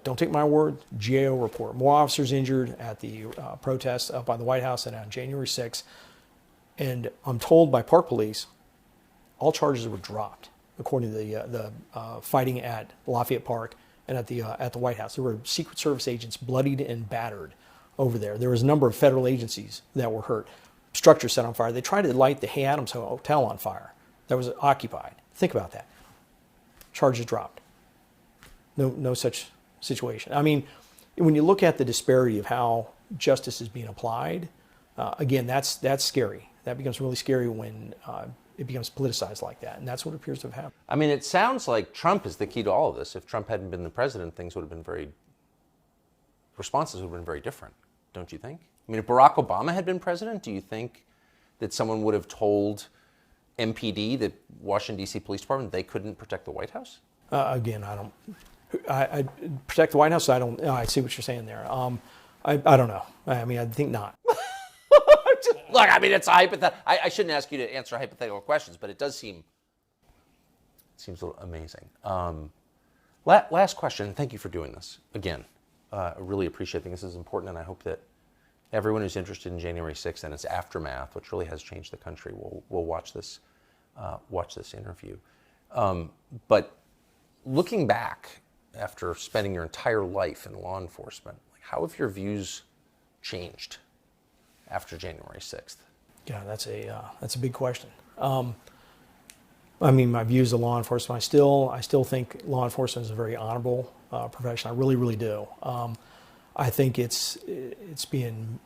don't take my word, GAO report. More officers injured at the protests up by the White House than on January 6th. And I'm told by Park Police, all charges were dropped, according to the fighting at Lafayette Park and at the White House. There were Secret Service agents bloodied and battered over there. There was a number of federal agencies that were hurt. Structures set on fire. They tried to light the Hay Adams Hotel on fire that was occupied. Think about that. Charges dropped. No such situation. I mean, when you look at the disparity of how justice is being applied, again, that's scary. That becomes really scary when it becomes politicized like that, and that's what appears to have happened. I mean, it sounds like Trump is the key to all of this. If Trump hadn't been the president, responses would have been very different, don't you think? I mean, if Barack Obama had been president, do you think that someone would have told MPD, the Washington, D.C. Police Department, they couldn't protect the White House? Again, I protect the White House. I see what you're saying there. I don't know. I mean, I think not. Look, I mean, it's a hypothetical. I shouldn't ask you to answer hypothetical questions, but it does seems a little amazing. Last question. Thank you for doing this again. I really appreciate it. I think this is important, and I hope that everyone who's interested in January 6th and its aftermath, which really has changed the country, will watch this interview. But looking back after spending your entire life in law enforcement, how have your views changed after January 6th? Yeah, that's a big question. I mean, my views of law enforcement, I still think law enforcement is a very honorable profession. I really, really do. I think it's being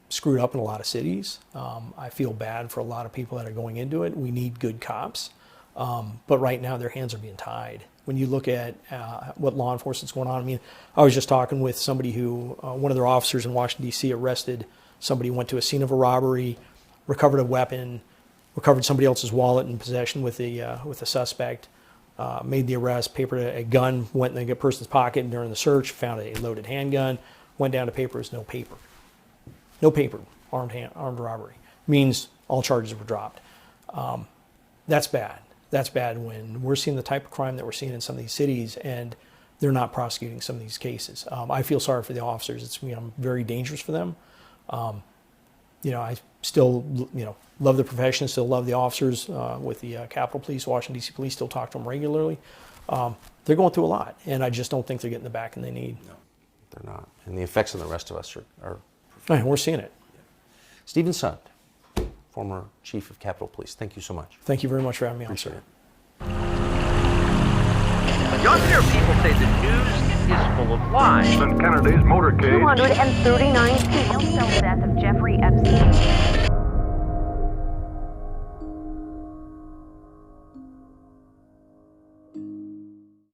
screwed up in a lot of cities. I feel bad for a lot of people that are going into it. We need good cops. But right now their hands are being tied. When you look at what law enforcement's going on, I mean, I was just talking with somebody who, one of their officers in Washington, D.C. arrested somebody, went to a scene of a robbery, recovered a weapon, recovered somebody else's wallet in possession with the suspect, made the arrest, papered a gun, went in the person's pocket, and during the search found a loaded handgun, went down to papers, no paper. No paper, armed robbery. Means all charges were dropped. That's bad. That's bad when we're seeing the type of crime that we're seeing in some of these cities, and they're not prosecuting some of these cases. I feel sorry for the officers. It's very dangerous for them. I still love the profession, still love the officers with the Capitol Police, Washington D.C. Police. Still talk to them regularly. They're going through a lot, and I just don't think they're getting the backing they need. No, they're not, and the effects on the rest of us are And we're seeing it. Stephen Sund, former chief of Capitol Police. Thank you so much. Thank you very much for having me on, Appreciate sir. it. Young here people say the news is full of lies. Kennedy's motorcade. 239 people. Cell death of Jeffrey Epstein.